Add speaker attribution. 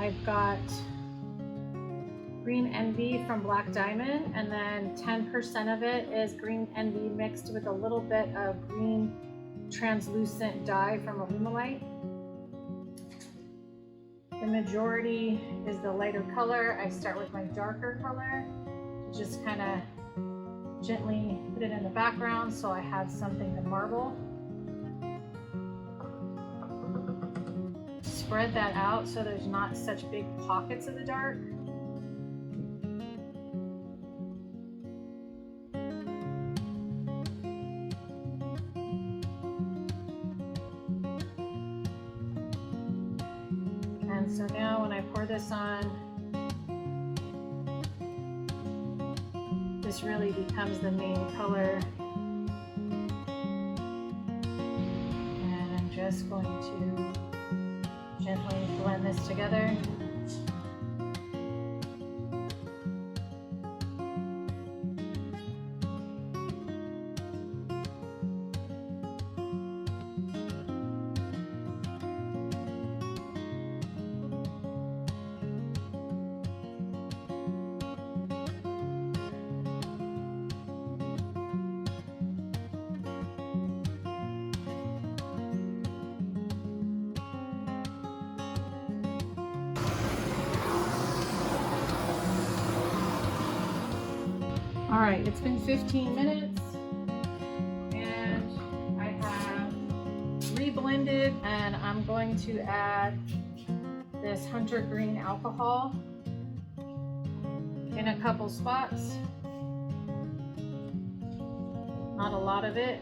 Speaker 1: I've got Green Envy from Black Diamond, and then 10% of it is Green Envy mixed with a little bit of green translucent dye from Alumilite. The majority is the lighter color. I start with my darker color to just kind of gently put it in the background so I have something to marble. Spread that out so there's not such big pockets of the dark. And so now when I pour this on, this really becomes the main color. And I'm just going to gently blend this together. All right, it's been 15 minutes and I have reblended, and I'm going to add this hunter green alcohol in a couple spots. Not a lot of it.